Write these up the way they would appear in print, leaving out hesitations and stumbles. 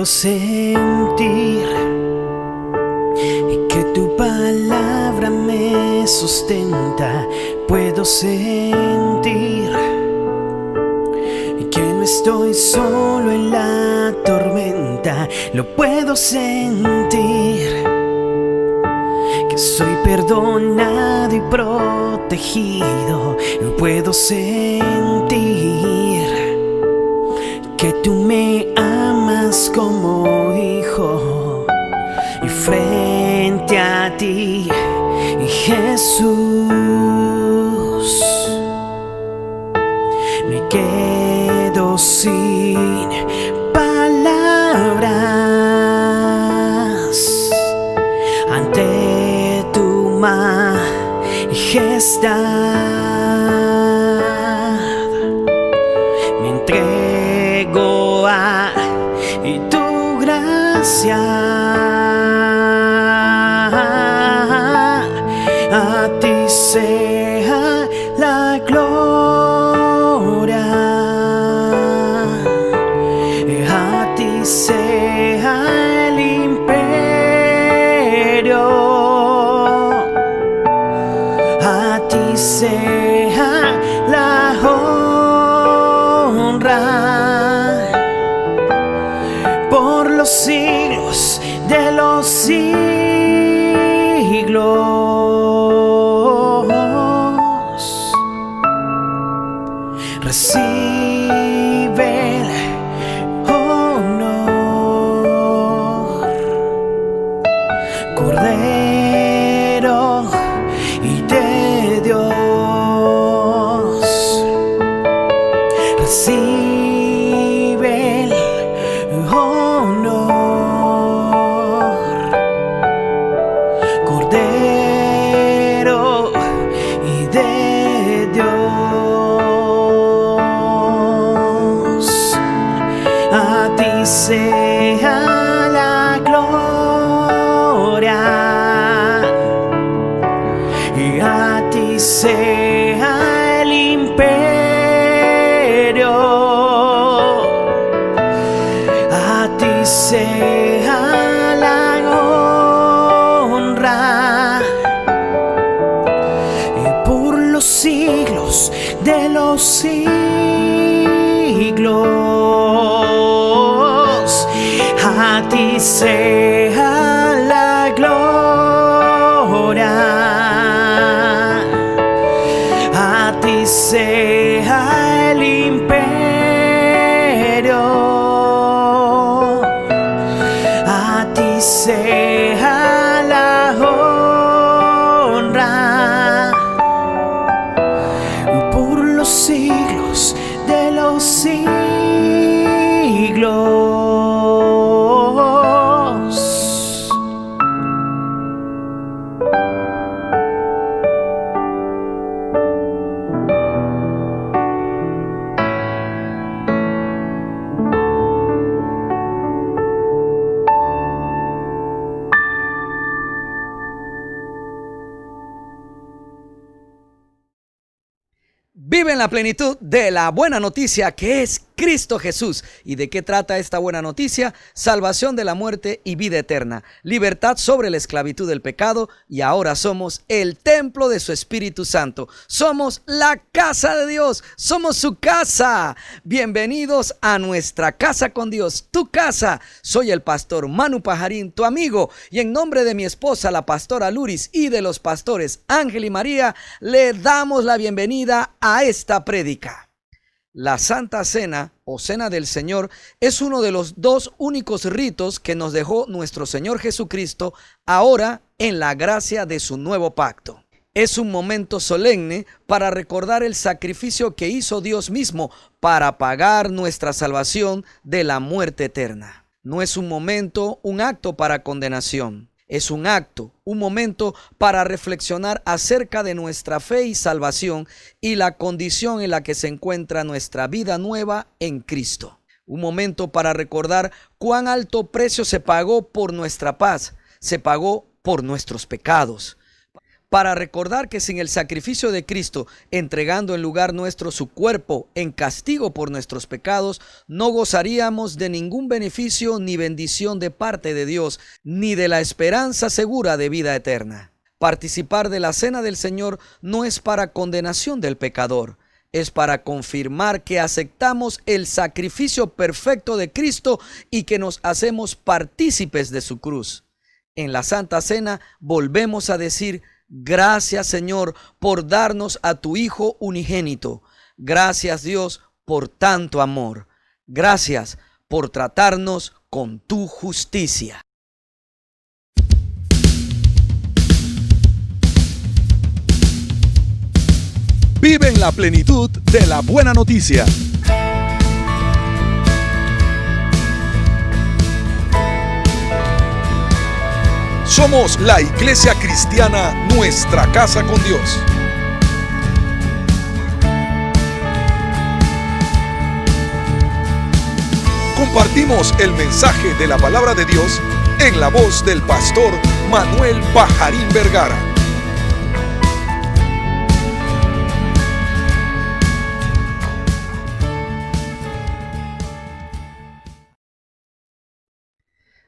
Puedo sentir que tu palabra me sustenta. Puedo sentir que no estoy solo en la tormenta. Lo puedo sentir, que soy perdonado y protegido. Lo puedo sentir, que tú me amas como hijo. Y frente a ti, Jesús, me quedo sin palabras ante tu majestad. Me entrego a tu gracia. A ti sea la gloria, a ti sea el imperio, a ti sea la honra por los siglos de los siglos. Recibe el honor, Cordero y de Dios. Recibe el honor, Cordero y de Dios. A ti sea la gloria, y a ti sea el imperio, a ti sea la honra, y por los siglos de los siglos, a ti sea la gloria, a ti sea el imperio, a ti sea la honra por los siglos de los siglos. Vive en la plenitud de la buena noticia que es Cristo Jesús. ¿Y de qué trata esta buena noticia? Salvación de la muerte y vida eterna, libertad sobre la esclavitud del pecado, y ahora somos el templo de su Espíritu Santo. Somos la casa de Dios, somos su casa. Bienvenidos a nuestra casa con Dios, tu casa. Soy el pastor Manu Pajarín, tu amigo, y en nombre de mi esposa, la pastora Luris, y de los pastores Ángel y María, le damos la bienvenida a esta prédica. La Santa Cena o Cena del Señor es uno de los dos únicos ritos que nos dejó nuestro Señor Jesucristo ahora en la gracia de su nuevo pacto. Es un momento solemne para recordar el sacrificio que hizo Dios mismo para pagar nuestra salvación de la muerte eterna. No es un momento, un acto para condenación. Es un acto, un momento para reflexionar acerca de nuestra fe y salvación y la condición en la que se encuentra nuestra vida nueva en Cristo. Un momento para recordar cuán alto precio se pagó por nuestra paz, se pagó por nuestros pecados, para recordar que sin el sacrificio de Cristo, entregando en lugar nuestro su cuerpo en castigo por nuestros pecados, no gozaríamos de ningún beneficio ni bendición de parte de Dios, ni de la esperanza segura de vida eterna. Participar de la cena del Señor no es para condenación del pecador, es para confirmar que aceptamos el sacrificio perfecto de Cristo y que nos hacemos partícipes de su cruz. En la Santa Cena volvemos a decir: gracias, Señor, por darnos a tu Hijo unigénito. Gracias, Dios, por tanto amor. Gracias por tratarnos con tu justicia. Vive en la plenitud de la buena noticia. Somos la Iglesia Cristiana Nuestra Casa con Dios. Compartimos el mensaje de la palabra de Dios en la voz del pastor Manuel Pajarín Vergara.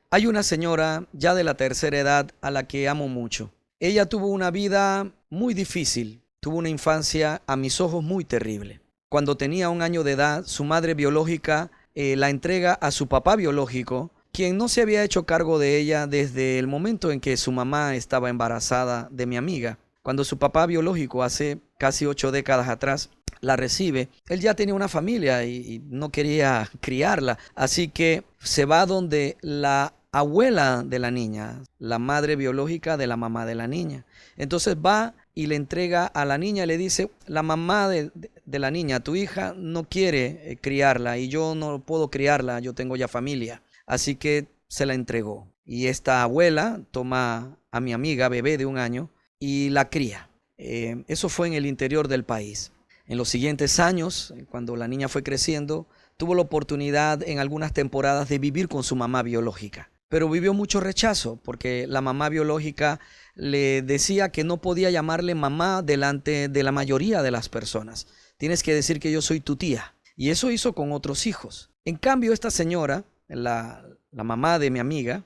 Hay una señora ya de la tercera edad a la que amo mucho. Ella tuvo una vida muy difícil, tuvo una infancia a mis ojos muy terrible. Cuando tenía 1 año de edad, su madre biológica la entrega a su papá biológico, quien no se había hecho cargo de ella desde el momento en que su mamá estaba embarazada de mi amiga. Cuando su papá biológico, hace casi 8 décadas atrás, la recibe, él ya tenía una familia y no quería criarla, así que se va donde la abuela de la niña, la madre biológica de la mamá de la niña. Entonces va y le entrega a la niña y le dice: la mamá de la niña, tu hija, no quiere criarla y yo no puedo criarla, yo tengo ya familia. Así que se la entregó. Y esta abuela toma a mi amiga, bebé de 1 año, y la cría. Eso fue en el interior del país. En los siguientes años, cuando la niña fue creciendo, tuvo la oportunidad en algunas temporadas de vivir con su mamá biológica. Pero vivió mucho rechazo porque la mamá biológica le decía que no podía llamarle mamá delante de la mayoría de las personas. Tienes que decir que yo soy tu tía. Y eso hizo con otros hijos. En cambio, esta señora, la mamá de mi amiga,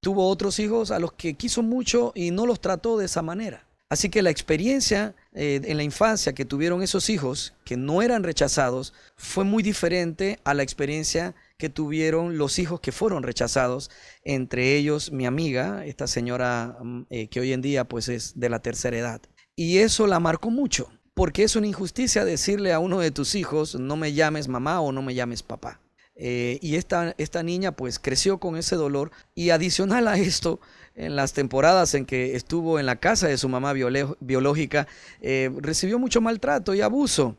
tuvo otros hijos a los que quiso mucho y no los trató de esa manera. Así que la experiencia en la infancia que tuvieron esos hijos, que no eran rechazados, fue muy diferente a la experiencia que tuvieron los hijos que fueron rechazados, entre ellos mi amiga, esta señora que hoy en día pues es de la tercera edad. Y eso la marcó mucho, porque es una injusticia decirle a uno de tus hijos: no me llames mamá o no me llames papá. Y esta niña pues creció con ese dolor, y adicional a esto, en las temporadas en que estuvo en la casa de su mamá biológica, recibió mucho maltrato y abuso,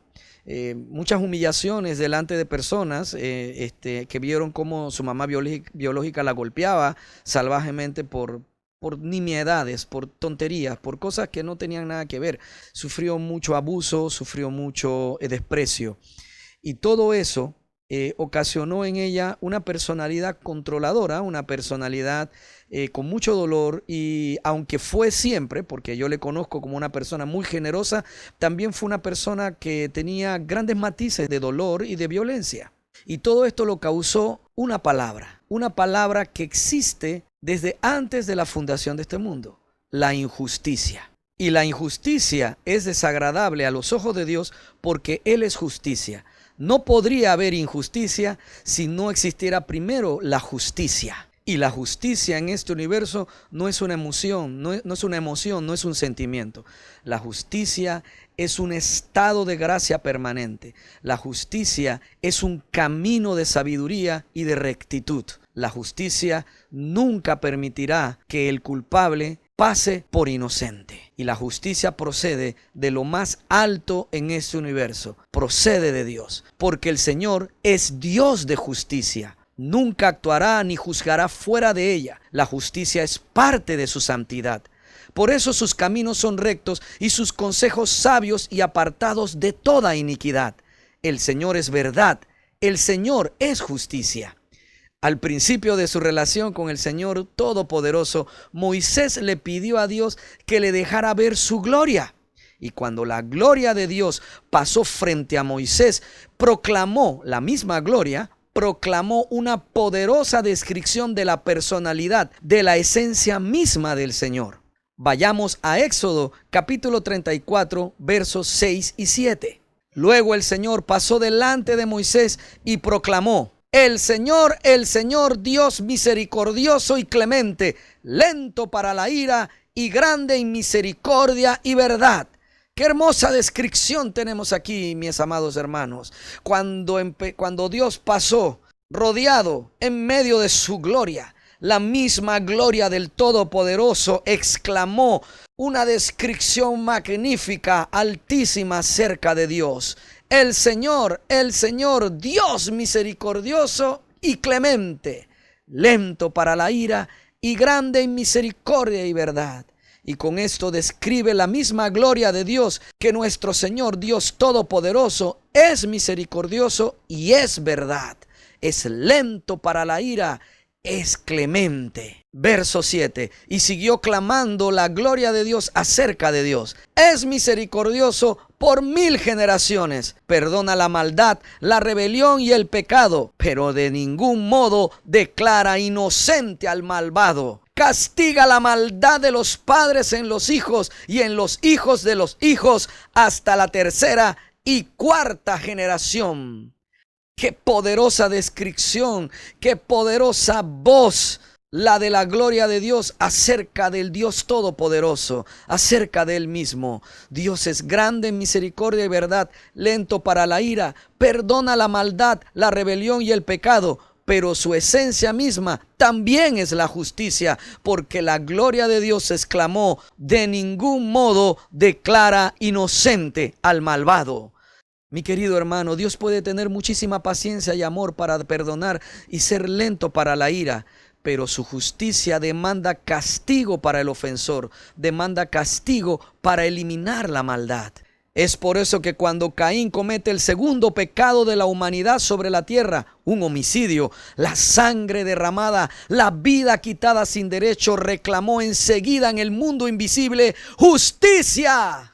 muchas humillaciones delante de personas que vieron cómo su mamá biológica la golpeaba salvajemente por nimiedades, por tonterías, por cosas que no tenían nada que ver. Sufrió mucho abuso, sufrió mucho desprecio, y todo eso ocasionó en ella una personalidad controladora, una personalidad con mucho dolor. Y aunque fue siempre, porque yo le conozco como una persona muy generosa, también fue una persona que tenía grandes matices de dolor y de violencia. Y todo esto lo causó una palabra que existe desde antes de la fundación de este mundo: la injusticia. Y la injusticia es desagradable a los ojos de Dios porque Él es justicia. No podría haber injusticia si no existiera primero la justicia. Y la justicia en este universo no es una emoción, no es una emoción, no es un sentimiento. La justicia es un estado de gracia permanente. La justicia es un camino de sabiduría y de rectitud. La justicia nunca permitirá que el culpable pase por inocente. Y la justicia procede de lo más alto en este universo, procede de Dios, porque el Señor es Dios de justicia. Nunca actuará ni juzgará fuera de ella. La justicia es parte de su santidad. Por eso sus caminos son rectos y sus consejos sabios y apartados de toda iniquidad. El Señor es verdad, el Señor es justicia. Al principio de su relación con el Señor Todopoderoso, Moisés le pidió a Dios que le dejara ver su gloria. Y cuando la gloria de Dios pasó frente a Moisés, proclamó la misma gloria, proclamó una poderosa descripción de la personalidad, de la esencia misma del Señor. Vayamos a Éxodo capítulo 34, versos 6 y 7. Luego el Señor pasó delante de Moisés y proclamó: el Señor, Dios misericordioso y clemente, lento para la ira y grande en misericordia y verdad. Qué hermosa descripción tenemos aquí, mis amados hermanos. Cuando Dios pasó rodeado en medio de su gloria, la misma gloria del Todopoderoso exclamó una descripción magnífica, altísima acerca de Dios. El Señor, Dios misericordioso y clemente, lento para la ira y grande en misericordia y verdad. Y con esto describe la misma gloria de Dios, que nuestro Señor Dios Todopoderoso es misericordioso y es verdad. Es lento para la ira, es clemente. Verso 7. Y siguió clamando la gloria de Dios acerca de Dios. Es misericordioso por 1000 generaciones. Perdona la maldad, la rebelión y el pecado, pero de ningún modo declara inocente al malvado. Castiga la maldad de los padres en los hijos y en los hijos de los hijos hasta la 3ª y 4ª generación. Qué poderosa descripción, qué poderosa voz la de la gloria de Dios acerca del Dios Todopoderoso, acerca de Él mismo. Dios es grande en misericordia y verdad, lento para la ira, perdona la maldad, la rebelión y el pecado, pero su esencia misma también es la justicia, porque la gloria de Dios exclamó: de ningún modo declara inocente al malvado. Mi querido hermano, Dios puede tener muchísima paciencia y amor para perdonar y ser lento para la ira, pero su justicia demanda castigo para el ofensor, demanda castigo para eliminar la maldad. Es por eso que cuando Caín comete el segundo pecado de la humanidad sobre la tierra, un homicidio, la sangre derramada, la vida quitada sin derecho, reclamó enseguida en el mundo invisible justicia.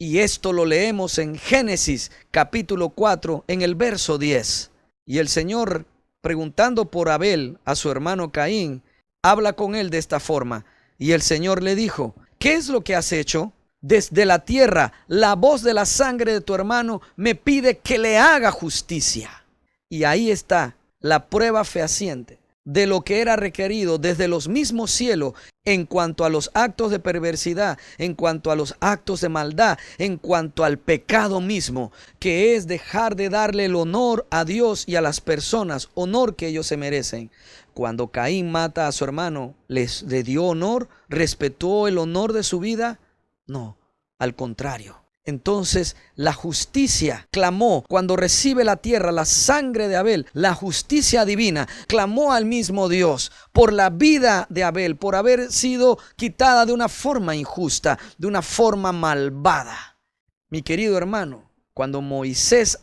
Y esto lo leemos en Génesis capítulo 4 en el verso 10. Y el Señor, preguntando por Abel, a su hermano Caín, habla con él de esta forma. Y el Señor le dijo: ¿qué es lo que has hecho? Desde la tierra, la voz de la sangre de tu hermano me pide que le haga justicia. Y ahí está la prueba fehaciente de lo que era requerido desde los mismos cielos en cuanto a los actos de perversidad, en cuanto a los actos de maldad, en cuanto al pecado mismo, que es dejar de darle el honor a Dios y a las personas, honor que ellos se merecen. Cuando Caín mata a su hermano, ¿le dio honor? ¿Respetó el honor de su vida? No, al contrario. Entonces la justicia clamó cuando recibe la tierra la sangre de Abel, la justicia divina clamó al mismo Dios por la vida de Abel, por haber sido quitada de una forma injusta, de una forma malvada. Mi querido hermano, cuando Moisés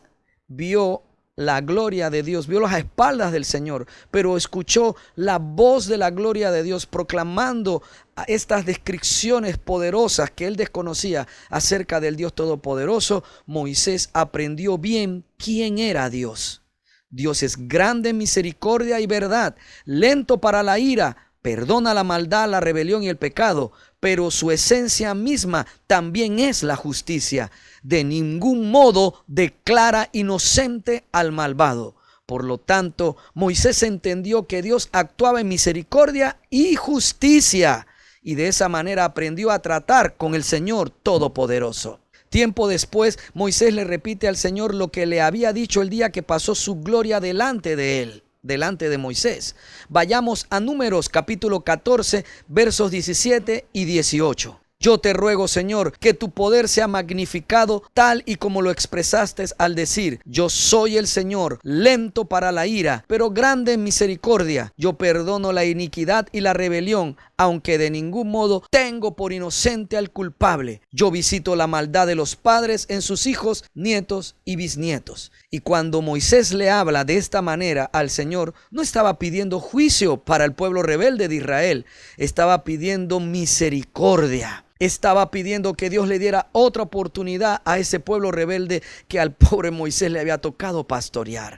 vio la gloria de Dios, vio las espaldas del Señor, pero escuchó la voz de la gloria de Dios proclamando estas descripciones poderosas que él desconocía acerca del Dios Todopoderoso, Moisés aprendió bien quién era Dios. Dios es grande en misericordia y verdad, lento para la ira, perdona la maldad, la rebelión y el pecado, pero su esencia misma también es la justicia. De ningún modo declara inocente al malvado. Por lo tanto, Moisés entendió que Dios actuaba en misericordia y justicia, y de esa manera aprendió a tratar con el Señor Todopoderoso. Tiempo después, Moisés le repite al Señor lo que le había dicho el día que pasó su gloria delante de él, delante de Moisés. Vayamos a Números capítulo 14, versos 17 y 18. Yo te ruego, Señor, que tu poder sea magnificado tal y como lo expresaste al decir: yo soy el Señor, lento para la ira, pero grande en misericordia. Yo perdono la iniquidad y la rebelión, aunque de ningún modo tengo por inocente al culpable. Yo visito la maldad de los padres en sus hijos, nietos y bisnietos. Y cuando Moisés le habla de esta manera al Señor, no estaba pidiendo juicio para el pueblo rebelde de Israel, estaba pidiendo misericordia. Estaba pidiendo que Dios le diera otra oportunidad a ese pueblo rebelde que al pobre Moisés le había tocado pastorear.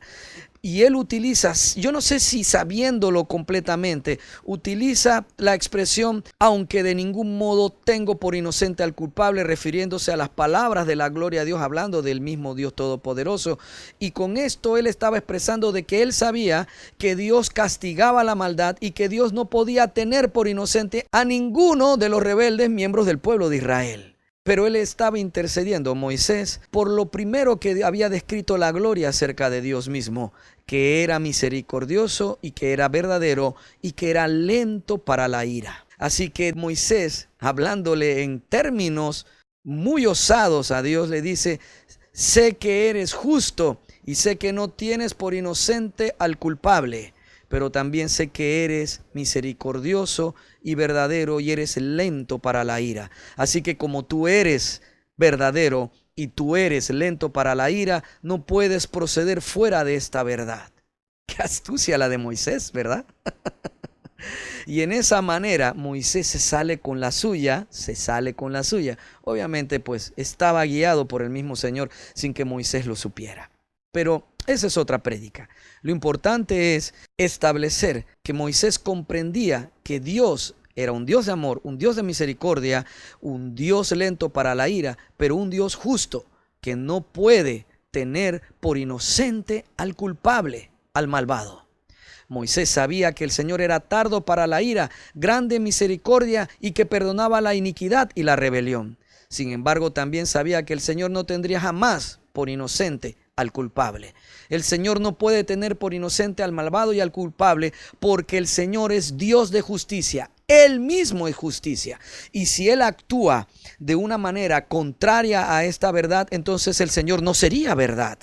Y él utiliza, yo no sé si sabiéndolo completamente, utiliza la expresión aunque de ningún modo tengo por inocente al culpable, refiriéndose a las palabras de la gloria a Dios, hablando del mismo Dios Todopoderoso. Y con esto él estaba expresando de que él sabía que Dios castigaba la maldad y que Dios no podía tener por inocente a ninguno de los rebeldes miembros del pueblo de Israel. Pero él estaba intercediendo, Moisés, por lo primero que había descrito la gloria acerca de Dios mismo, que era misericordioso y que era verdadero y que era lento para la ira. Así que Moisés, hablándole en términos muy osados a Dios, le dice: sé que eres justo y sé que no tienes por inocente al culpable, pero también sé que eres misericordioso y verdadero y eres lento para la ira. Así que como tú eres verdadero y tú eres lento para la ira, no puedes proceder fuera de esta verdad. Qué astucia la de Moisés, ¿verdad? Y en esa manera Moisés se sale con la suya. Obviamente pues estaba guiado por el mismo Señor sin que Moisés lo supiera. Pero esa es otra prédica. Lo importante es establecer que Moisés comprendía que Dios era un Dios de amor, un Dios de misericordia, un Dios lento para la ira, pero un Dios justo que no puede tener por inocente al culpable, al malvado. Moisés sabía que el Señor era tardo para la ira, grande en misericordia y que perdonaba la iniquidad y la rebelión. Sin embargo, también sabía que el Señor no tendría jamás por inocente al culpable. El Señor no puede tener por inocente al malvado y al culpable, porque el Señor es Dios de justicia. Él mismo es justicia. Y si Él actúa de una manera contraria a esta verdad, entonces el Señor no sería verdad.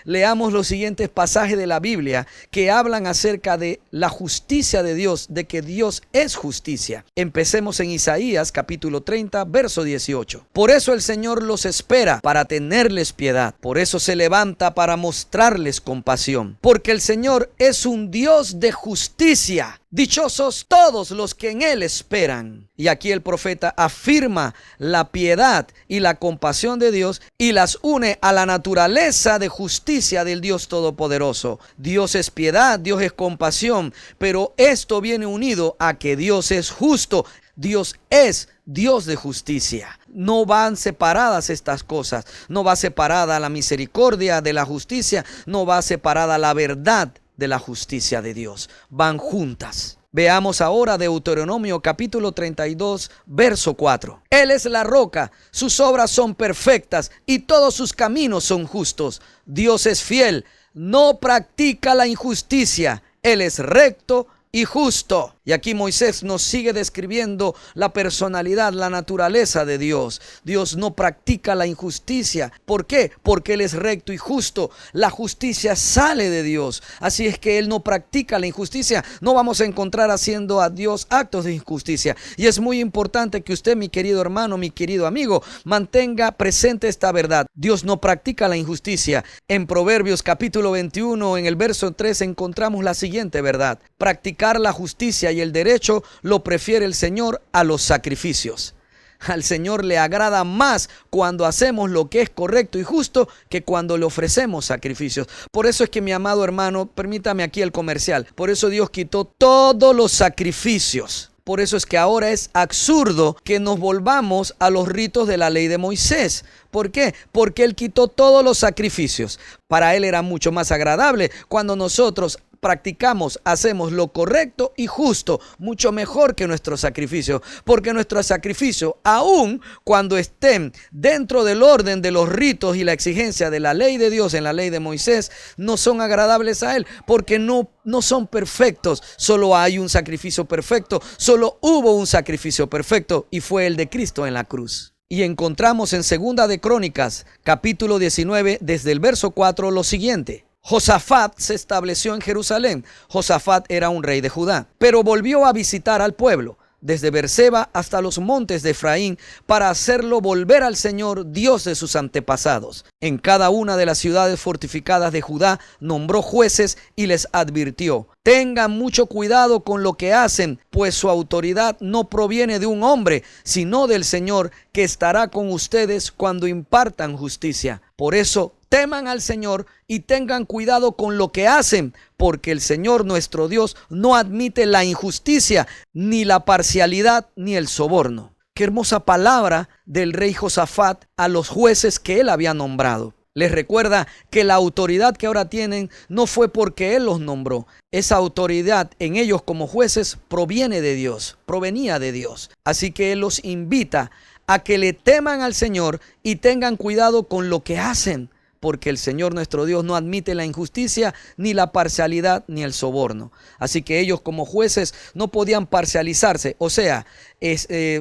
Leamos los siguientes pasajes de la Biblia que hablan acerca de la justicia de Dios, de que Dios es justicia. Empecemos en Isaías capítulo 30, verso 18. Por eso el Señor los espera para tenerles piedad. Por eso se levanta para mostrarles compasión. Porque el Señor es un Dios de justicia. Dichosos todos los que en Él esperan. Y aquí el profeta afirma la piedad y la compasión de Dios y las une a la naturaleza de justicia del Dios Todopoderoso. Dios es piedad, Dios es compasión, pero esto viene unido a que Dios es justo. Dios es Dios de justicia. No van separadas estas cosas. No va separada la misericordia de la justicia. No va separada la verdad de la justicia de Dios. Van juntas. Veamos ahora Deuteronomio capítulo 32, verso 4. Él es la roca, sus obras son perfectas y todos sus caminos son justos. Dios es fiel, no practica la injusticia. Él es recto y justo. Y aquí Moisés nos sigue describiendo la personalidad, la naturaleza de Dios. Dios no practica la injusticia. ¿Por qué? Porque Él es recto y justo. La justicia sale de Dios. Así es que Él no practica la injusticia. No vamos a encontrar haciendo a Dios actos de injusticia. Y es muy importante que usted, mi querido hermano, mi querido amigo, mantenga presente esta verdad. Dios no practica la injusticia. En Proverbios capítulo 21, en el verso 3, encontramos la siguiente verdad. Practicar la justicia y el derecho lo prefiere el Señor a los sacrificios. Al Señor le agrada más cuando hacemos lo que es correcto y justo que cuando le ofrecemos sacrificios. Por eso es que, mi amado hermano, permítame aquí el comercial. Por eso Dios quitó todos los sacrificios. Por eso es que ahora es absurdo que nos volvamos a los ritos de la ley de Moisés. ¿Por qué? Porque Él quitó todos los sacrificios. Para Él era mucho más agradable cuando nosotros practicamos, hacemos lo correcto y justo, mucho mejor que nuestro sacrificio, porque nuestro sacrificio, aun cuando estén dentro del orden de los ritos y la exigencia de la ley de Dios, en la ley de Moisés, no son agradables a Él, porque no son perfectos. Solo hay un sacrificio perfecto, solo hubo un sacrificio perfecto, y fue el de Cristo en la cruz. Y encontramos en Segunda de Crónicas, capítulo 19, desde el verso 4, lo siguiente. Josafat se estableció en Jerusalén. Josafat era un rey de Judá, pero volvió a visitar al pueblo, desde Beerseba hasta los montes de Efraín, para hacerlo volver al Señor, Dios de sus antepasados. En cada una de las ciudades fortificadas de Judá nombró jueces y les advirtió: tengan mucho cuidado con lo que hacen, pues su autoridad no proviene de un hombre, sino del Señor, que estará con ustedes cuando impartan justicia. Por eso, teman al Señor y tengan cuidado con lo que hacen, porque el Señor nuestro Dios no admite la injusticia, ni la parcialidad, ni el soborno. Qué hermosa palabra del rey Josafat a los jueces que él había nombrado. Les recuerda que la autoridad que ahora tienen no fue porque él los nombró. Esa autoridad en ellos como jueces provenía de Dios. Así que él los invita a que le teman al Señor y tengan cuidado con lo que hacen, porque el Señor nuestro Dios no admite la injusticia, ni la parcialidad, ni el soborno. Así que ellos como jueces no podían parcializarse, o sea,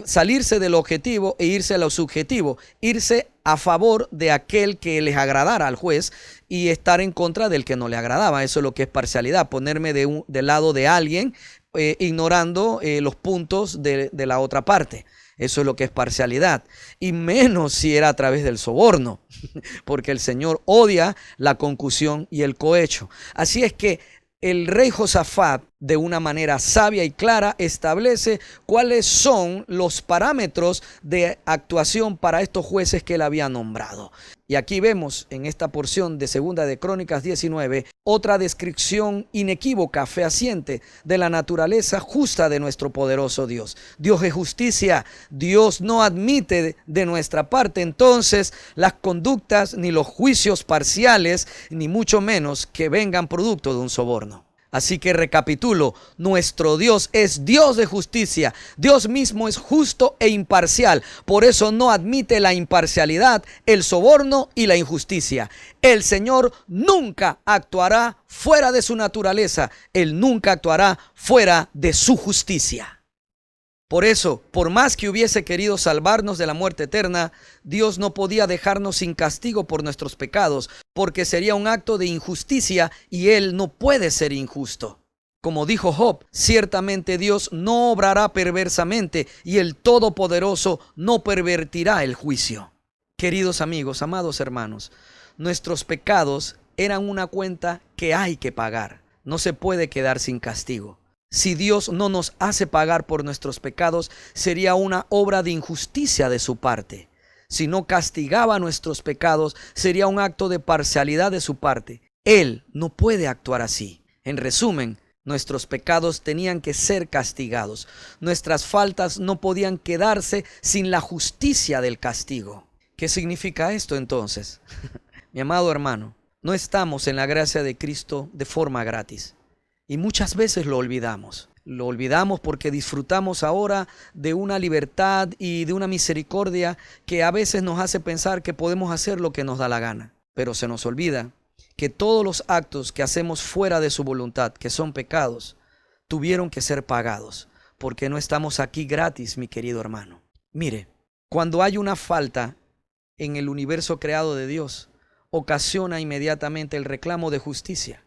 salirse del objetivo e irse a lo subjetivo, irse a favor de aquel que les agradara al juez y estar en contra del que no le agradaba. Eso es lo que es parcialidad, ponerme del lado de alguien, ignorando los puntos de la otra parte. Eso es lo que es parcialidad, y menos si era a través del soborno, porque el Señor odia la concusión y el cohecho. Así es que el rey Josafat, de una manera sabia y clara, establece cuáles son los parámetros de actuación para estos jueces que él había nombrado. Y aquí vemos en esta porción de Segunda de Crónicas 19 otra descripción inequívoca, fehaciente de la naturaleza justa de nuestro poderoso Dios. Dios es justicia. Dios no admite de nuestra parte entonces las conductas ni los juicios parciales, ni mucho menos que vengan producto de un soborno. Así que recapitulo, nuestro Dios es Dios de justicia. Dios mismo es justo e imparcial. Por eso no admite la imparcialidad, el soborno y la injusticia. El Señor nunca actuará fuera de su naturaleza. Él nunca actuará fuera de su justicia. Por eso, por más que hubiese querido salvarnos de la muerte eterna, Dios no podía dejarnos sin castigo por nuestros pecados, porque sería un acto de injusticia y Él no puede ser injusto. Como dijo Job, ciertamente Dios no obrará perversamente y el Todopoderoso no pervertirá el juicio. Queridos amigos, amados hermanos, nuestros pecados eran una cuenta que hay que pagar. No se puede quedar sin castigo. Si Dios no nos hace pagar por nuestros pecados, sería una obra de injusticia de su parte. Si no castigaba nuestros pecados, sería un acto de parcialidad de su parte. Él no puede actuar así. En resumen, nuestros pecados tenían que ser castigados. Nuestras faltas no podían quedarse sin la justicia del castigo. ¿Qué significa esto entonces? Mi amado hermano, no estamos en la gracia de Cristo de forma gratis. Y muchas veces lo olvidamos. Lo olvidamos porque disfrutamos ahora de una libertad y de una misericordia que a veces nos hace pensar que podemos hacer lo que nos da la gana. Pero se nos olvida que todos los actos que hacemos fuera de su voluntad, que son pecados, tuvieron que ser pagados. Porque no estamos aquí gratis, mi querido hermano. Mire, cuando hay una falta en el universo creado de Dios, ocasiona inmediatamente el reclamo de justicia.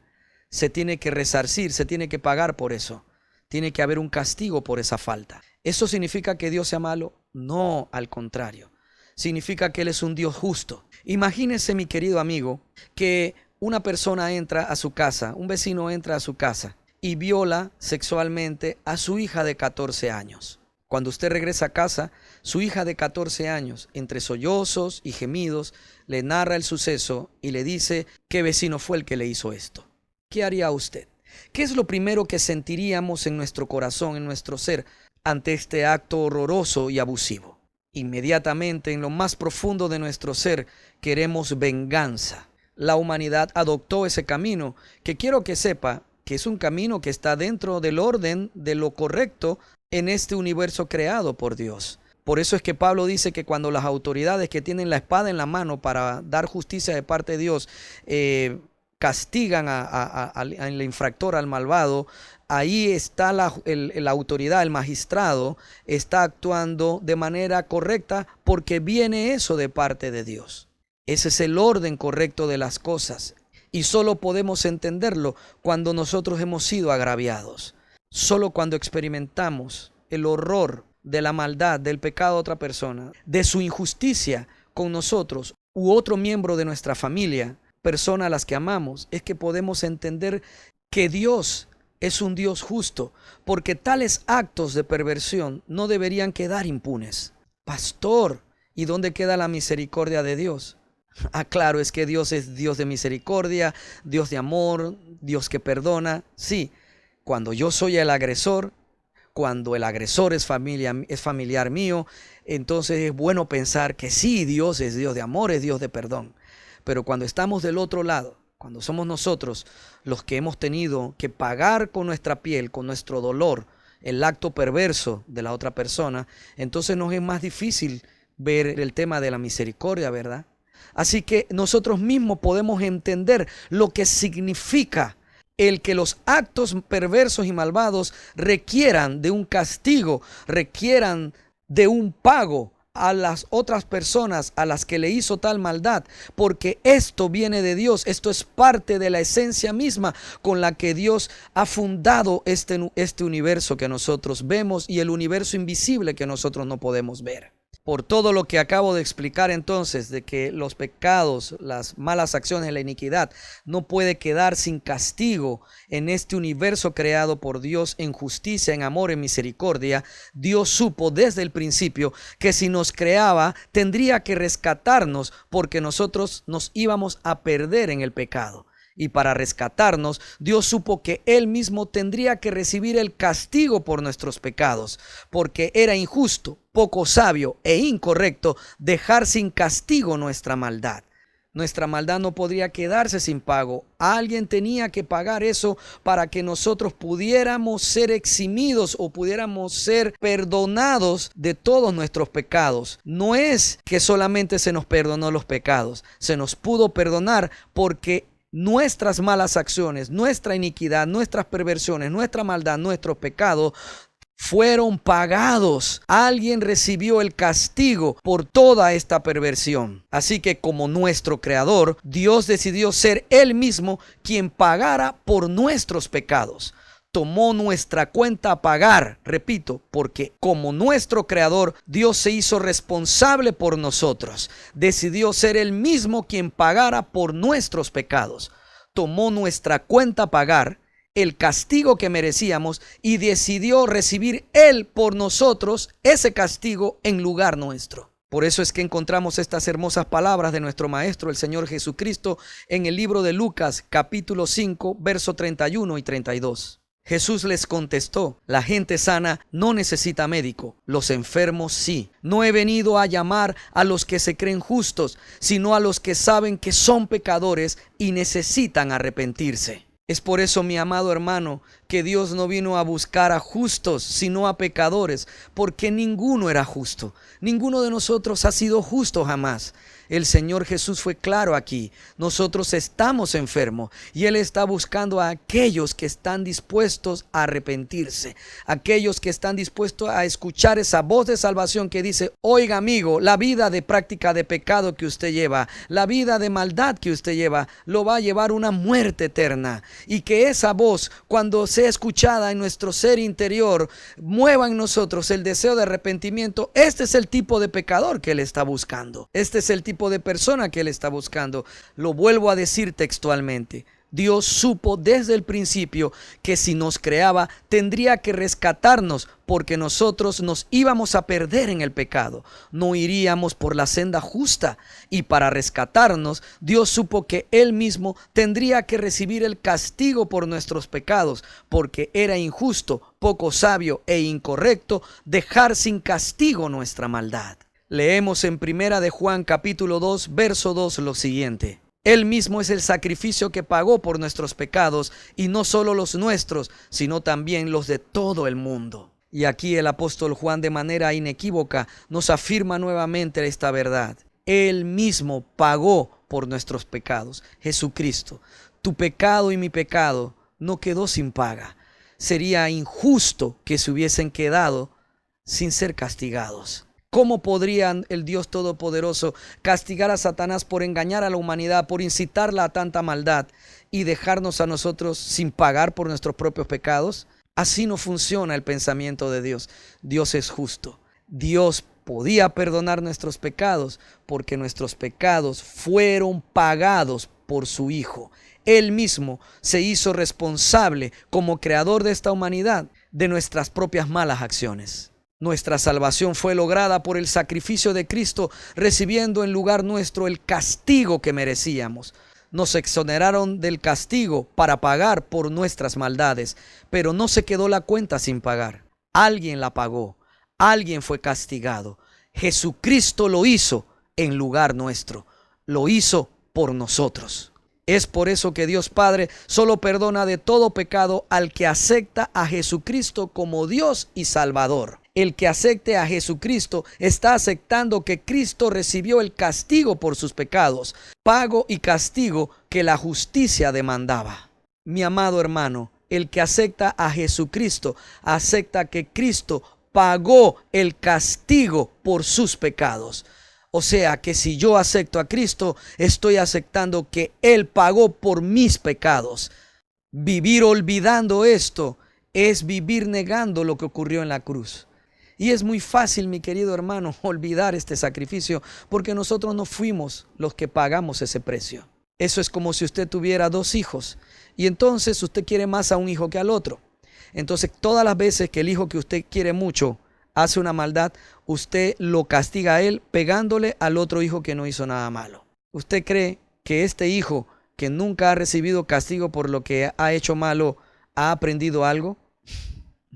Se tiene que resarcir, se tiene que pagar por eso. Tiene que haber un castigo por esa falta. ¿Eso significa que Dios sea malo? No, al contrario. Significa que Él es un Dios justo. Imagínese, mi querido amigo, que una persona entra a su casa, un vecino entra a su casa y viola sexualmente a su hija de 14 años. Cuando usted regresa a casa, su hija de 14 años, entre sollozos y gemidos, le narra el suceso y le dice qué vecino fue el que le hizo esto. ¿Qué haría usted? ¿Qué es lo primero que sentiríamos en nuestro corazón, en nuestro ser, ante este acto horroroso y abusivo? Inmediatamente, en lo más profundo de nuestro ser, queremos venganza. La humanidad adoptó ese camino que quiero que sepa, que es un camino que está dentro del orden de lo correcto en este universo creado por Dios. Por eso es que Pablo dice que cuando las autoridades que tienen la espada en la mano para dar justicia de parte de Dios castigan al infractor, al malvado, ahí está la autoridad, el magistrado está actuando de manera correcta porque viene eso de parte de Dios. Ese es el orden correcto de las cosas y solo podemos entenderlo cuando nosotros hemos sido agraviados. Solo cuando experimentamos el horror de la maldad, del pecado de otra persona, de su injusticia con nosotros u otro miembro de nuestra familia, persona a las que amamos, es que podemos entender que Dios es un Dios justo, porque tales actos de perversión no deberían quedar impunes. Pastor, ¿y dónde queda la misericordia de Dios? Ah, claro, es que Dios es Dios de misericordia, Dios de amor, Dios que perdona. Sí, cuando yo soy el agresor, cuando el agresor es familiar mío, entonces es bueno pensar que sí, Dios es Dios de amor, es Dios de perdón. Pero cuando estamos del otro lado, cuando somos nosotros los que hemos tenido que pagar con nuestra piel, con nuestro dolor, el acto perverso de la otra persona, entonces nos es más difícil ver el tema de la misericordia, ¿verdad? Así que nosotros mismos podemos entender lo que significa el que los actos perversos y malvados requieran de un castigo, requieran de un pago a las otras personas a las que le hizo tal maldad, porque esto viene de Dios, esto es parte de la esencia misma con la que Dios ha fundado este universo que nosotros vemos y el universo invisible que nosotros no podemos ver. Por todo lo que acabo de explicar entonces, de que los pecados, las malas acciones, la iniquidad no puede quedar sin castigo en este universo creado por Dios en justicia, en amor, en misericordia, Dios supo desde el principio que si nos creaba tendría que rescatarnos porque nosotros nos íbamos a perder en el pecado. Y para rescatarnos, Dios supo que Él mismo tendría que recibir el castigo por nuestros pecados, porque era injusto, poco sabio e incorrecto dejar sin castigo nuestra maldad. Nuestra maldad no podría quedarse sin pago. Alguien tenía que pagar eso para que nosotros pudiéramos ser eximidos o pudiéramos ser perdonados de todos nuestros pecados. No es que solamente se nos perdonó los pecados, se nos pudo perdonar porque nuestras malas acciones, nuestra iniquidad, nuestras perversiones, nuestra maldad, nuestros pecados fueron pagados. Alguien recibió el castigo por toda esta perversión. Así que como nuestro creador, Dios decidió ser Él mismo quien pagara por nuestros pecados. Tomó nuestra cuenta a pagar, repito, porque como nuestro creador, Dios se hizo responsable por nosotros. Decidió ser Él mismo quien pagara por nuestros pecados. Tomó nuestra cuenta a pagar, el castigo que merecíamos, y decidió recibir Él por nosotros ese castigo en lugar nuestro. Por eso es que encontramos estas hermosas palabras de nuestro Maestro, el Señor Jesucristo, en el libro de Lucas, capítulo 5, verso 31 y 32. Jesús les contestó: la gente sana no necesita médico, los enfermos sí. No he venido a llamar a los que se creen justos, sino a los que saben que son pecadores y necesitan arrepentirse. Es por eso, mi amado hermano, que Dios no vino a buscar a justos, sino a pecadores, porque ninguno era justo. Ninguno de nosotros ha sido justo jamás. El Señor Jesús fue claro aquí. Nosotros estamos enfermos y Él está buscando a aquellos que están dispuestos a arrepentirse. Aquellos que están dispuestos a escuchar esa voz de salvación que dice: oiga, amigo, la vida de práctica de pecado que usted lleva, la vida de maldad que usted lleva, lo va a llevar a una muerte eterna. Y que esa voz, cuando sea escuchada en nuestro ser interior, mueva en nosotros el deseo de arrepentimiento. Este es el tipo de pecador que Él está buscando. Este es el tipo de persona que Él está buscando. Lo vuelvo a decir textualmente. Dios supo desde el principio que si nos creaba tendría que rescatarnos, porque nosotros nos íbamos a perder en el pecado, no iríamos por la senda justa, y para rescatarnos Dios supo que Él mismo tendría que recibir el castigo por nuestros pecados, porque era injusto, poco sabio e incorrecto dejar sin castigo nuestra maldad. Leemos en Primera de Juan capítulo 2 verso 2 lo siguiente: Él mismo es el sacrificio que pagó por nuestros pecados, y no solo los nuestros, sino también los de todo el mundo. Y aquí el apóstol Juan de manera inequívoca nos afirma nuevamente esta verdad. Él mismo pagó por nuestros pecados. Jesucristo, tu pecado y mi pecado no quedó sin paga. Sería injusto que se hubiesen quedado sin ser castigados. ¿Cómo podría el Dios Todopoderoso castigar a Satanás por engañar a la humanidad, por incitarla a tanta maldad y dejarnos a nosotros sin pagar por nuestros propios pecados? Así no funciona el pensamiento de Dios. Dios es justo. Dios podía perdonar nuestros pecados porque nuestros pecados fueron pagados por su Hijo. Él mismo se hizo responsable como creador de esta humanidad de nuestras propias malas acciones. Nuestra salvación fue lograda por el sacrificio de Cristo, recibiendo en lugar nuestro el castigo que merecíamos. Nos exoneraron del castigo para pagar por nuestras maldades, pero no se quedó la cuenta sin pagar. Alguien la pagó, alguien fue castigado. Jesucristo lo hizo en lugar nuestro, lo hizo por nosotros. Es por eso que Dios Padre solo perdona de todo pecado al que acepta a Jesucristo como Dios y Salvador. El que acepte a Jesucristo está aceptando que Cristo recibió el castigo por sus pecados, pago y castigo que la justicia demandaba. Mi amado hermano, el que acepta a Jesucristo acepta que Cristo pagó el castigo por sus pecados. O sea que si yo acepto a Cristo, estoy aceptando que Él pagó por mis pecados. Vivir olvidando esto es vivir negando lo que ocurrió en la cruz. Y es muy fácil, mi querido hermano, olvidar este sacrificio porque nosotros no fuimos los que pagamos ese precio. Eso es como si usted tuviera 2 hijos y entonces usted quiere más a un hijo que al otro. Entonces todas las veces que el hijo que usted quiere mucho hace una maldad, usted lo castiga a él pegándole al otro hijo que no hizo nada malo. ¿Usted cree que este hijo que nunca ha recibido castigo por lo que ha hecho malo ha aprendido algo?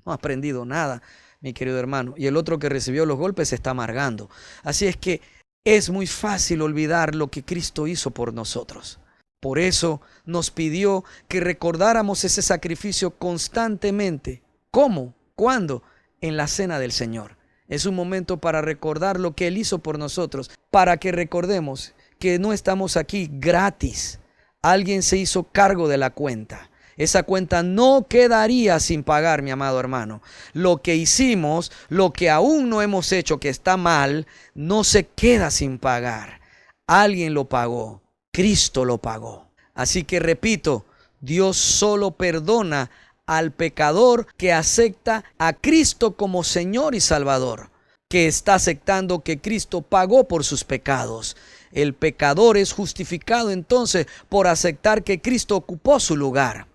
No ha aprendido nada, mi querido hermano. Y el otro que recibió los golpes se está amargando. Así es que es muy fácil olvidar lo que Cristo hizo por nosotros. Por eso nos pidió que recordáramos ese sacrificio constantemente. ¿Cómo? ¿Cuándo? En la cena del Señor. Es un momento para recordar lo que Él hizo por nosotros, para que recordemos que no estamos aquí gratis. Alguien se hizo cargo de la cuenta. Esa cuenta no quedaría sin pagar, mi amado hermano. Lo que hicimos, lo que aún no hemos hecho que está mal, no se queda sin pagar. Alguien lo pagó. Cristo lo pagó. Así que repito, Dios solo perdona al pecador que acepta a Cristo como Señor y Salvador, que está aceptando que Cristo pagó por sus pecados. El pecador es justificado entonces por aceptar que Cristo ocupó su lugar.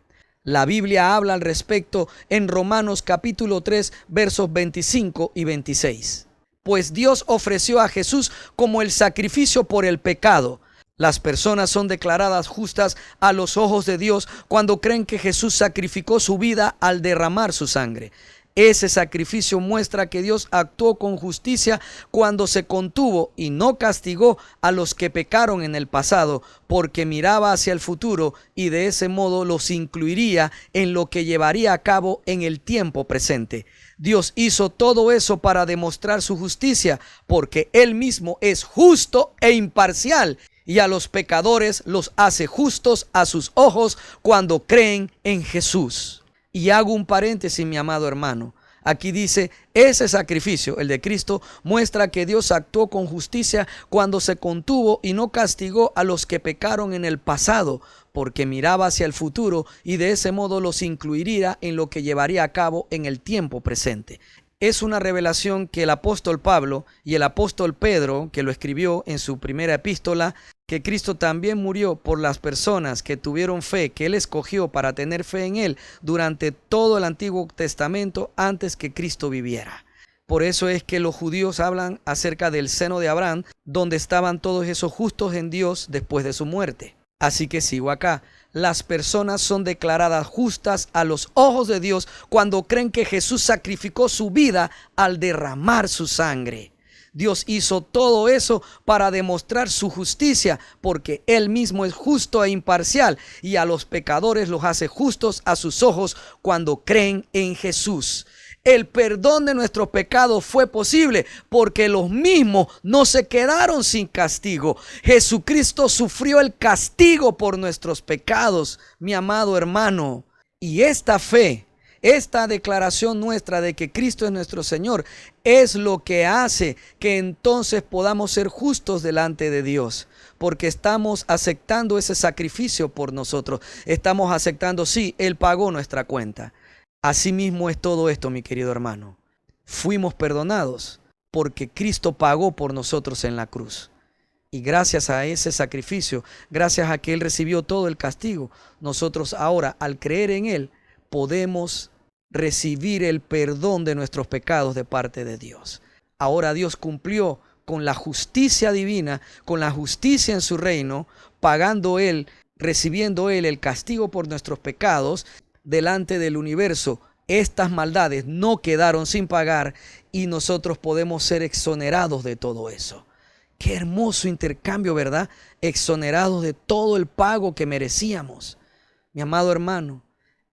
La Biblia habla al respecto en Romanos capítulo 3, versos 25 y 26. Pues Dios ofreció a Jesús como el sacrificio por el pecado. Las personas son declaradas justas a los ojos de Dios cuando creen que Jesús sacrificó su vida al derramar su sangre. Ese sacrificio muestra que Dios actuó con justicia cuando se contuvo y no castigó a los que pecaron en el pasado, porque miraba hacia el futuro y de ese modo los incluiría en lo que llevaría a cabo en el tiempo presente. Dios hizo todo eso para demostrar su justicia, porque Él mismo es justo e imparcial, y a los pecadores los hace justos a sus ojos cuando creen en Jesús. Y hago un paréntesis, mi amado hermano. Aquí dice, ese sacrificio, el de Cristo, muestra que Dios actuó con justicia cuando se contuvo y no castigó a los que pecaron en el pasado, porque miraba hacia el futuro y de ese modo los incluiría en lo que llevaría a cabo en el tiempo presente. Es una revelación que el apóstol Pablo y el apóstol Pedro, que lo escribió en su primera epístola, que Cristo también murió por las personas que tuvieron fe, que Él escogió para tener fe en Él durante todo el Antiguo Testamento antes que Cristo viviera. Por eso es que los judíos hablan acerca del seno de Abraham, donde estaban todos esos justos en Dios después de su muerte. Así que sigo acá. Las personas son declaradas justas a los ojos de Dios cuando creen que Jesús sacrificó su vida al derramar su sangre. Dios hizo todo eso para demostrar su justicia, porque Él mismo es justo e imparcial, y a los pecadores los hace justos a sus ojos cuando creen en Jesús. El perdón de nuestros pecados fue posible porque los mismos no se quedaron sin castigo. Jesucristo sufrió el castigo por nuestros pecados, mi amado hermano. Y esta fe, esta declaración nuestra de que Cristo es nuestro Señor, es lo que hace que entonces podamos ser justos delante de Dios. Porque estamos aceptando ese sacrificio por nosotros. Estamos aceptando, sí, Él pagó nuestra cuenta. Asimismo es todo esto, mi querido hermano. Fuimos perdonados porque Cristo pagó por nosotros en la cruz. Y gracias a ese sacrificio, gracias a que Él recibió todo el castigo, nosotros ahora, al creer en Él, podemos recibir el perdón de nuestros pecados de parte de Dios. Ahora Dios cumplió con la justicia divina, con la justicia en su reino, pagando Él, recibiendo Él el castigo por nuestros pecados. Delante del universo, estas maldades no quedaron sin pagar y nosotros podemos ser exonerados de todo eso. Qué hermoso intercambio, ¿verdad? Exonerados de todo el pago que merecíamos. Mi amado hermano,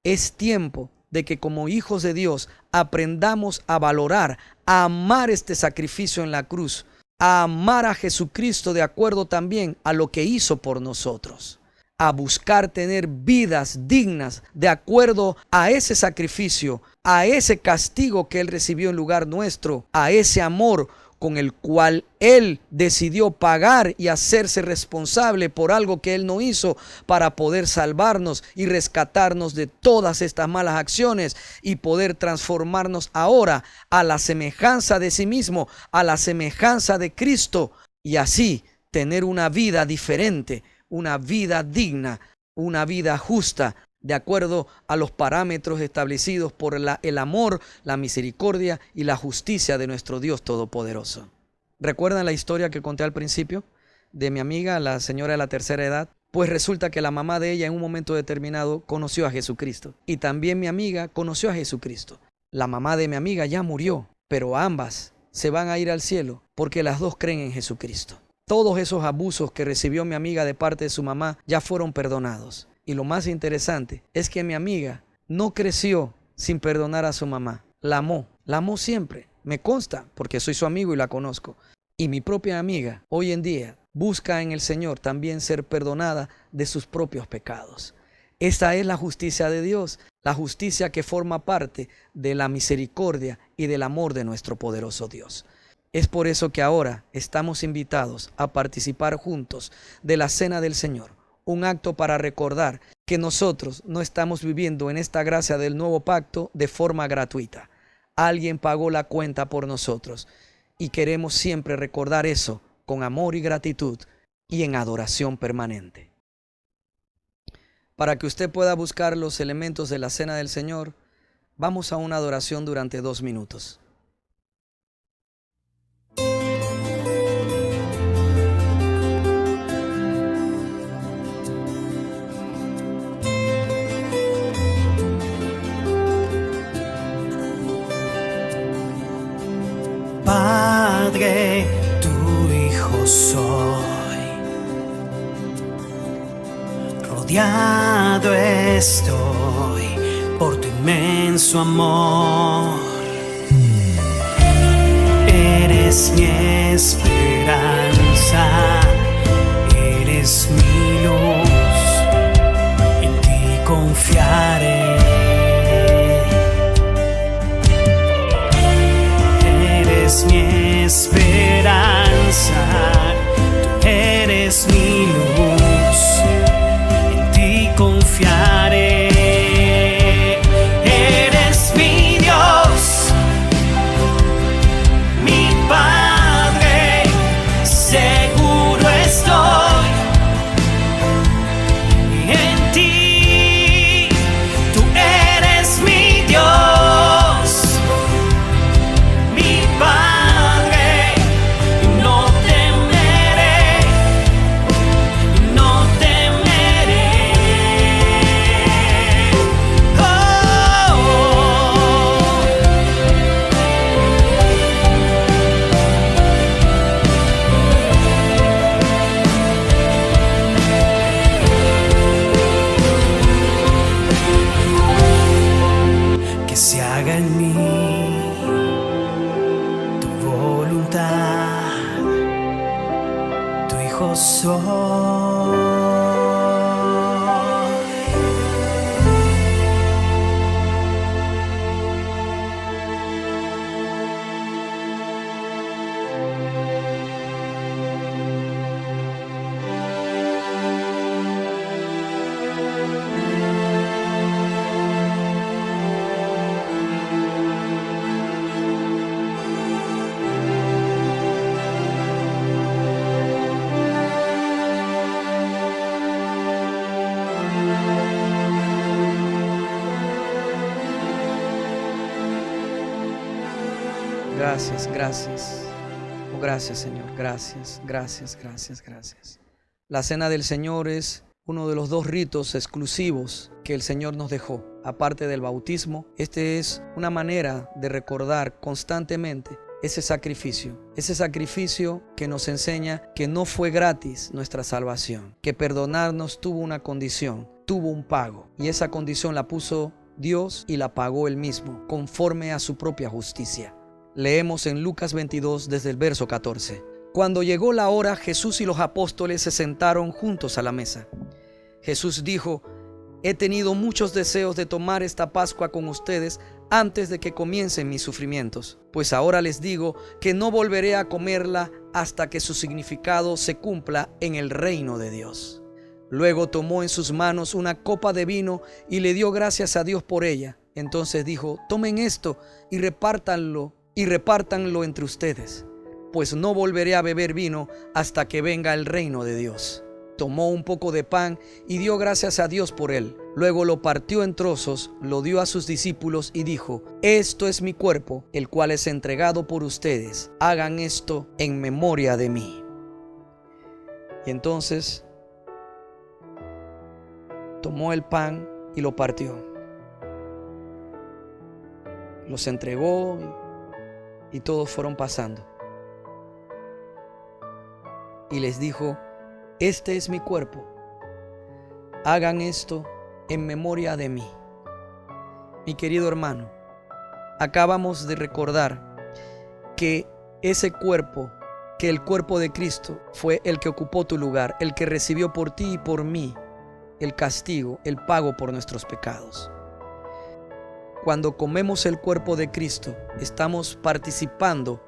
es tiempo de que como hijos de Dios aprendamos a valorar, a amar este sacrificio en la cruz, a amar a Jesucristo de acuerdo también a lo que hizo por nosotros. A buscar tener vidas dignas de acuerdo a ese sacrificio, a ese castigo que Él recibió en lugar nuestro, a ese amor con el cual Él decidió pagar y hacerse responsable por algo que Él no hizo para poder salvarnos y rescatarnos de todas estas malas acciones y poder transformarnos ahora a la semejanza de sí mismo, a la semejanza de Cristo y así tener una vida diferente, una vida digna, una vida justa, de acuerdo a los parámetros establecidos por el amor, la misericordia y la justicia de nuestro Dios Todopoderoso. ¿Recuerdan la historia que conté al principio de mi amiga, la señora de la tercera edad? Pues resulta que la mamá de ella en un momento determinado conoció a Jesucristo y también mi amiga conoció a Jesucristo. La mamá de mi amiga ya murió, pero ambas se van a ir al cielo porque las dos creen en Jesucristo. Todos esos abusos que recibió mi amiga de parte de su mamá ya fueron perdonados. Y lo más interesante es que mi amiga no creció sin perdonar a su mamá. La amó siempre. Me consta porque soy su amigo y la conozco. Y mi propia amiga hoy en día busca en el Señor también ser perdonada de sus propios pecados. Esta es la justicia de Dios, la justicia que forma parte de la misericordia y del amor de nuestro poderoso Dios. Es por eso que ahora estamos invitados a participar juntos de la Cena del Señor, un acto para recordar que nosotros no estamos viviendo en esta gracia del nuevo pacto de forma gratuita. Alguien pagó la cuenta por nosotros y queremos siempre recordar eso con amor y gratitud y en adoración permanente. Para que usted pueda buscar los elementos de la Cena del Señor, vamos a una adoración durante 2 minutos. Padre, tu hijo soy, rodeado estoy por tu inmenso amor. Eres mi esperanza, eres mi luz, en ti confiaré. Eres mi esperanza, tú eres mi luz, en ti confiaré. Eres mi Dios, mi Padre hijo soy. Gracias, gracias. Oh, gracias, Señor. Gracias, gracias, gracias, gracias. La cena del Señor es uno de los 2 ritos exclusivos que el Señor nos dejó. Aparte del bautismo, este es una manera de recordar constantemente ese sacrificio que nos enseña que no fue gratis nuestra salvación, que perdonarnos tuvo una condición, tuvo un pago, y esa condición la puso Dios y la pagó Él mismo, conforme a su propia justicia. Leemos en Lucas 22 desde el verso 14. Cuando llegó la hora, Jesús y los apóstoles se sentaron juntos a la mesa. Jesús dijo: he tenido muchos deseos de tomar esta Pascua con ustedes antes de que comiencen mis sufrimientos, pues ahora les digo que no volveré a comerla hasta que su significado se cumpla en el reino de Dios. Luego tomó en sus manos una copa de vino y le dio gracias a Dios por ella. Entonces dijo: tomen esto y repártanlo entre ustedes, pues no volveré a beber vino hasta que venga el reino de Dios. Tomó un poco de pan y dio gracias a Dios por él. Luego lo partió en trozos, lo dio a sus discípulos y dijo: esto es mi cuerpo, el cual es entregado por ustedes. Hagan esto en memoria de mí. Y entonces tomó el pan y lo partió. Los entregó y todos fueron pasando. Y les dijo: este es mi cuerpo. Hagan esto en memoria de mí. Mi querido hermano, acabamos de recordar que ese cuerpo, que el cuerpo de Cristo fue el que ocupó tu lugar, el que recibió por ti y por mí el castigo, el pago por nuestros pecados. Cuando comemos el cuerpo de Cristo, estamos participando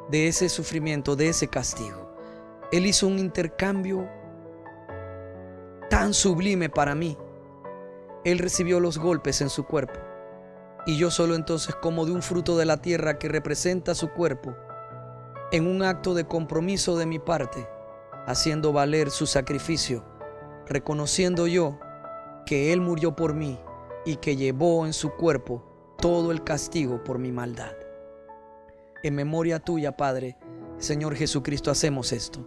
de ese sufrimiento, de ese castigo. Él hizo un intercambio tan sublime para mí. Él recibió los golpes en su cuerpo y yo solo entonces como de un fruto de la tierra que representa su cuerpo, en un acto de compromiso de mi parte, haciendo valer su sacrificio, reconociendo yo que Él murió por mí y que llevó en su cuerpo todo el castigo por mi maldad. En memoria tuya, Padre, Señor Jesucristo, hacemos esto.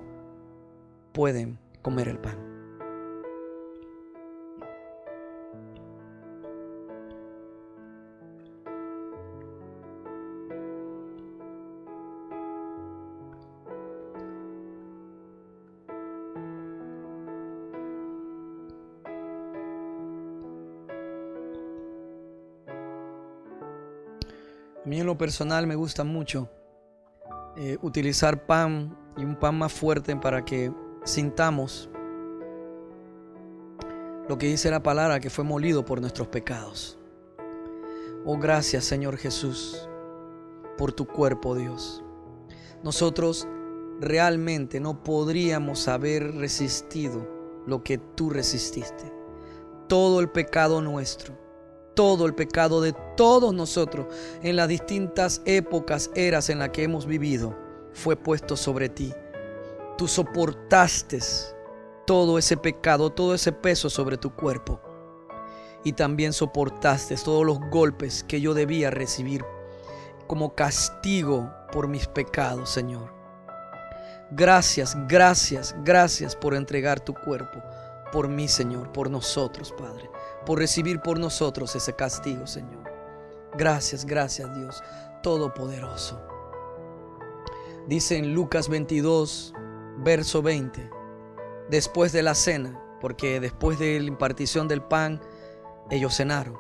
Pueden comer el pan. A mí en lo personal me gusta mucho utilizar pan y un pan más fuerte para que sintamos lo que dice la palabra, que fue molido por nuestros pecados. Oh, gracias, Señor Jesús, por tu cuerpo, Dios. Nosotros realmente no podríamos haber resistido lo que tú resististe. Todo el pecado nuestro, todo el pecado de todos nosotros en las distintas épocas, eras en las que hemos vivido, fue puesto sobre ti. Tú soportaste todo ese pecado, todo ese peso sobre tu cuerpo. Y también soportaste todos los golpes que yo debía recibir como castigo por mis pecados, Señor. Gracias, gracias, gracias por entregar tu cuerpo por mí, Señor, por nosotros, Padre, por recibir por nosotros ese castigo, Señor. Gracias, gracias, Dios Todopoderoso. Dice en Lucas 22, verso 20, después de la cena, porque después de la impartición del pan, ellos cenaron.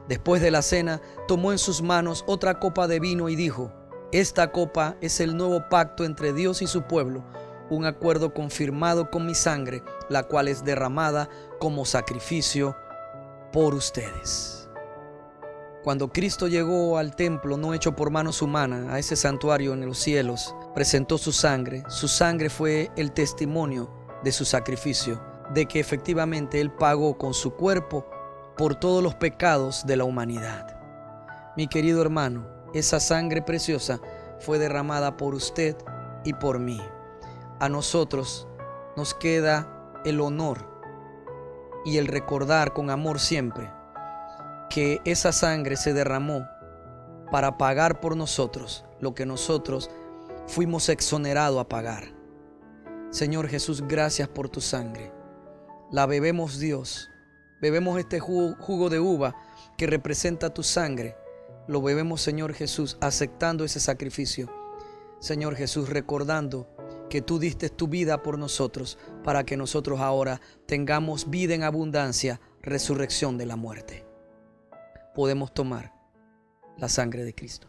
Después de la cena, tomó en sus manos otra copa de vino y dijo: esta copa es el nuevo pacto entre Dios y su pueblo, un acuerdo confirmado con mi sangre, la cual es derramada como sacrificio por ustedes. Cuando Cristo llegó al templo no hecho por manos humanas, a ese santuario en los cielos, presentó su sangre. Su sangre fue el testimonio de su sacrificio, de que efectivamente Él pagó con su cuerpo por todos los pecados de la humanidad. Mi querido hermano, esa sangre preciosa fue derramada por usted y por mí. A nosotros nos queda el honor y el recordar con amor siempre que esa sangre se derramó para pagar por nosotros lo que nosotros fuimos exonerados a pagar. Señor Jesús, gracias por tu sangre. La bebemos, Dios. Bebemos este jugo de uva que representa tu sangre. Lo bebemos, Señor Jesús, aceptando ese sacrificio. Señor Jesús, recordando que tú diste tu vida por nosotros para que nosotros ahora tengamos vida en abundancia, resurrección de la muerte. Podemos tomar la sangre de Cristo.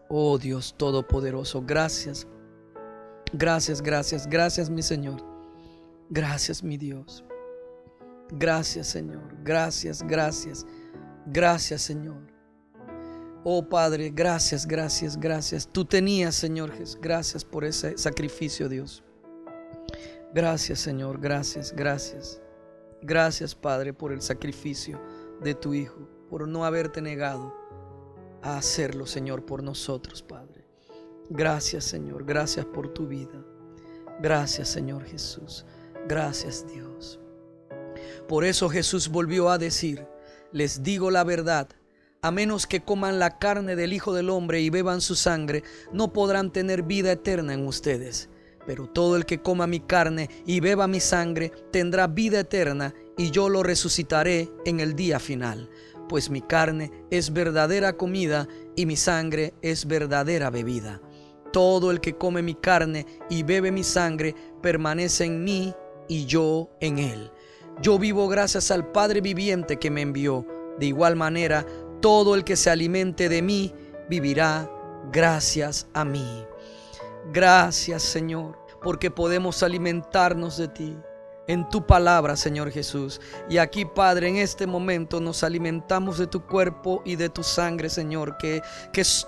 Oh Dios Todopoderoso, gracias. Gracias, gracias, gracias mi Señor. Gracias mi Dios. Gracias Señor. Gracias, gracias. Gracias Señor. Oh Padre, gracias, gracias, gracias. Tú tenías, Señor Jesús. Gracias por ese sacrificio, Dios. Gracias Señor, gracias, gracias. Gracias Padre por el sacrificio de tu Hijo, por no haberte negado a hacerlo, Señor, por nosotros, Padre. Gracias Señor, gracias por tu vida. Gracias Señor Jesús. Gracias Dios. Por eso Jesús volvió a decir: les digo la verdad, a menos que coman la carne del Hijo del Hombre y beban su sangre, no podrán tener vida eterna en ustedes. Pero todo el que coma mi carne y beba mi sangre tendrá vida eterna, y yo lo resucitaré en el día final. Pues mi carne es verdadera comida y mi sangre es verdadera bebida. Todo el que come mi carne y bebe mi sangre permanece en mí y yo en él. Yo vivo gracias al Padre viviente que me envió. De igual manera, todo el que se alimente de mí vivirá gracias a mí. Gracias Señor, porque podemos alimentarnos de ti en tu palabra, Señor Jesús. Y aquí, Padre, en este momento nos alimentamos de tu cuerpo y de tu sangre, Señor, que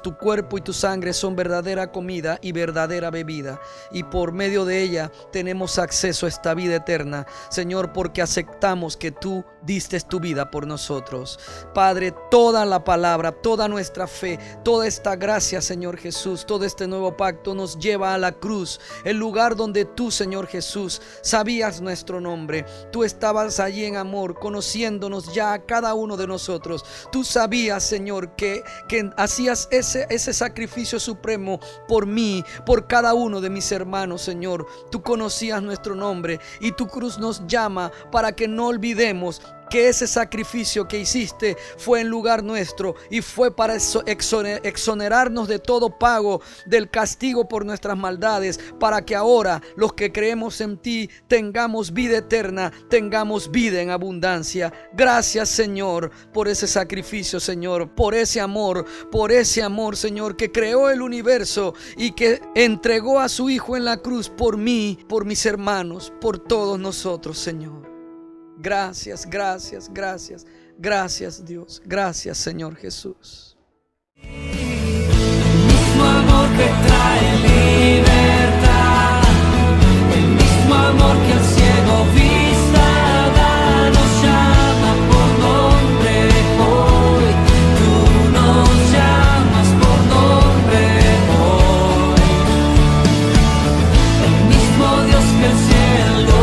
tu cuerpo y tu sangre son verdadera comida y verdadera bebida, y por medio de ella tenemos acceso a esta vida eterna, Señor, porque aceptamos que tú diste tu vida por nosotros. Padre, toda la palabra, toda nuestra fe, toda esta gracia, Señor Jesús, todo este nuevo pacto nos lleva a la cruz, el lugar donde tú, Señor Jesús, sabías nuestro nombre. Tú estabas allí en amor, conociéndonos ya a cada uno de nosotros. Tú sabías, Señor, que hacías ese sacrificio supremo por mí, por cada uno de mis hermanos, Señor. Tú conocías nuestro nombre y tu cruz nos llama para que no olvidemos que ese sacrificio que hiciste fue en lugar nuestro y fue para exonerarnos de todo pago del castigo por nuestras maldades, para que ahora los que creemos en ti tengamos vida eterna, tengamos vida en abundancia. Gracias, Señor, por ese sacrificio, Señor, por ese amor, Señor, que creó el universo y que entregó a su Hijo en la cruz por mí, por mis hermanos, por todos nosotros, Señor. Gracias, gracias, gracias, gracias Dios, gracias Señor Jesús. El mismo amor que trae libertad, el mismo amor que el ciego vista da, nos llama por nombre hoy. Tú nos llamas por nombre hoy. El mismo Dios que el cielo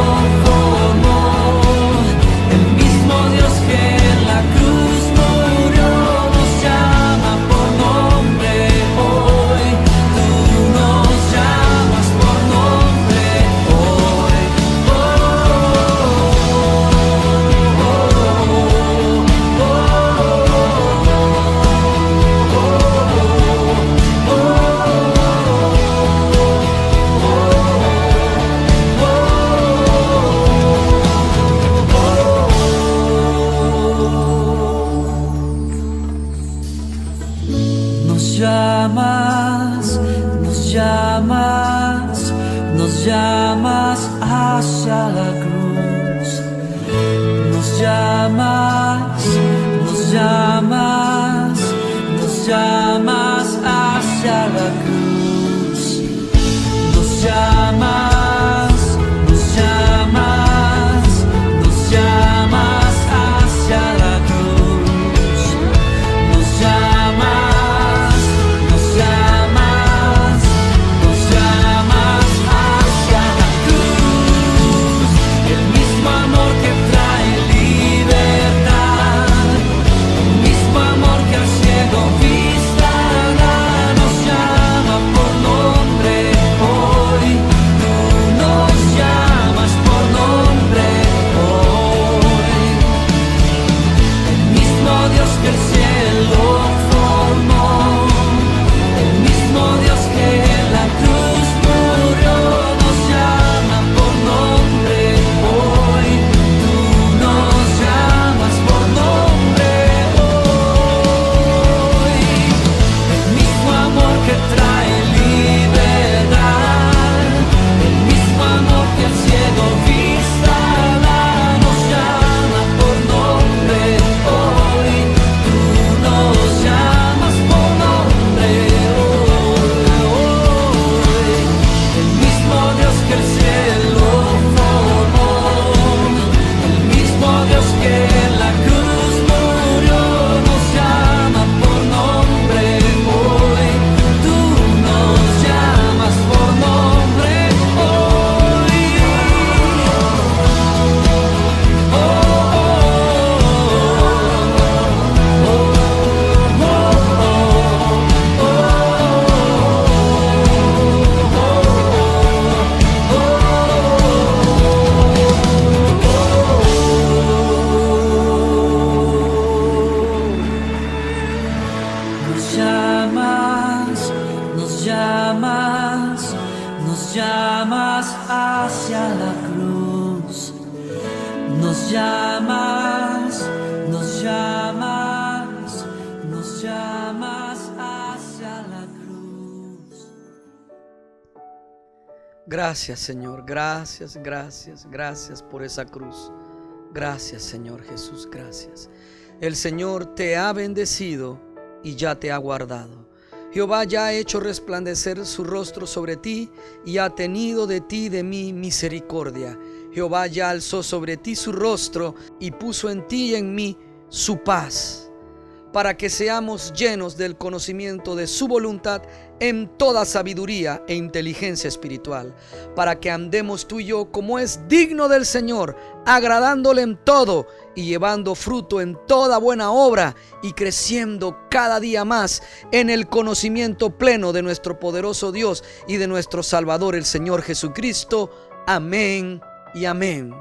formó, Dios que en la cruz murió, nos llama por nombre. llamas, nos llamas, nos llamas hacia la cruz. Nos llamas, nos llamas, nos llamas hacia la cruz. Nos llamas, nos llamas, nos llamas hacia la cruz. Nos llamas, nos llamas, nos llamas hacia la cruz. El mismo amor que trae libertad, el mismo amor que al ciego vista da, nos llama por nombre hoy. Tú nos llamas por nombre hoy. El mismo Dios que el cielo formó, el mismo Dios que en la cruz murió, nos llama por nombre hoy. Tú nos llamas por nombre hoy. El mismo amor que trae libertad, el mismo amor que el ciego vista da, nos llama por nombre hoy. Tú nos llamas por nombre hoy. El mismo Dios que el cielo formó, el mismo Dios que en la cruz murió, nos llama por nombre hoy. Tú nos llamas por nombre hoy. Nos llamas, nos llamas, nos llamas hacia la cruz. Nos llamas, nos llamas, nos llamas hacia la cruz. Gracias, Señor. Gracias, gracias, gracias por esa cruz. Gracias, Señor Jesús. Gracias. El Señor te ha bendecido y ya te ha guardado. Jehová ya ha hecho resplandecer su rostro sobre ti y ha tenido de ti de mí misericordia. Jehová ya alzó sobre ti su rostro y puso en ti y en mí su paz, para que seamos llenos del conocimiento de su voluntad en toda sabiduría e inteligencia espiritual, para que andemos tú y yo como es digno del Señor, agradándole en todo y llevando fruto en toda buena obra y creciendo cada día más en el conocimiento pleno de nuestro poderoso Dios y de nuestro Salvador, el Señor Jesucristo. Amén y amén.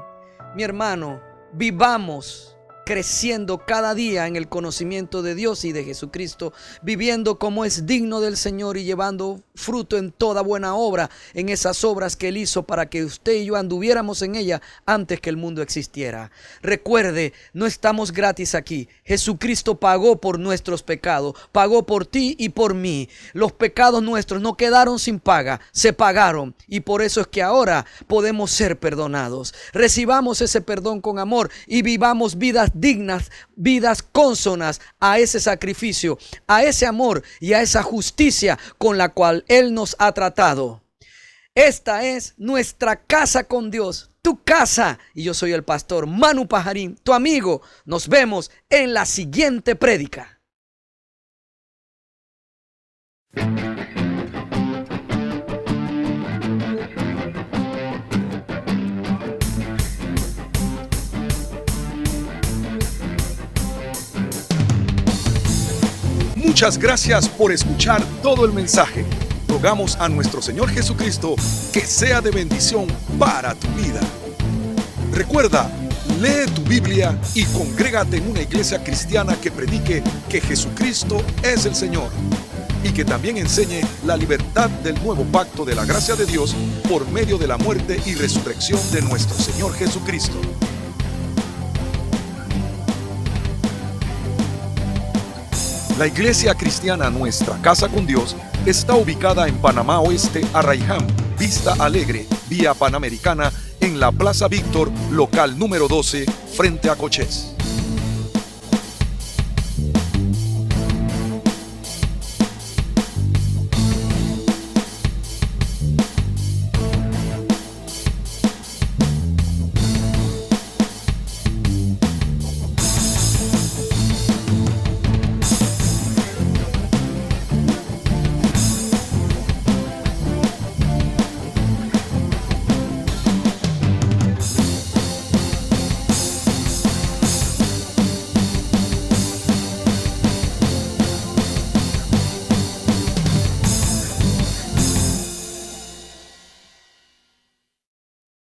Mi hermano, vivamos creciendo cada día en el conocimiento de Dios y de Jesucristo, viviendo como es digno del Señor y llevando fruto en toda buena obra, en esas obras que Él hizo para que usted y yo anduviéramos en ella antes que el mundo existiera. Recuerde, no estamos gratis aquí. Jesucristo pagó por nuestros pecados, pagó por ti y por mí. Los pecados nuestros no quedaron sin paga, se pagaron, y por eso es que ahora podemos ser perdonados. Recibamos ese perdón con amor y vivamos vidas dignas, vidas cónsonas a ese sacrificio, a ese amor y a esa justicia con la cual Él nos ha tratado. Esta es nuestra casa con Dios, tu casa. Y yo soy el pastor Manu Pajarín, tu amigo. Nos vemos en la siguiente prédica. Muchas gracias por escuchar todo el mensaje. Rogamos a nuestro Señor Jesucristo que sea de bendición para tu vida. Recuerda, lee tu Biblia y congrégate en una iglesia cristiana que predique que Jesucristo es el Señor y que también enseñe la libertad del nuevo pacto de la gracia de Dios por medio de la muerte y resurrección de nuestro Señor Jesucristo. La Iglesia Cristiana Nuestra Casa con Dios está ubicada en Panamá Oeste, Arraiján, Vista Alegre, Vía Panamericana, en la Plaza Víctor, local número 12, frente a Cochés.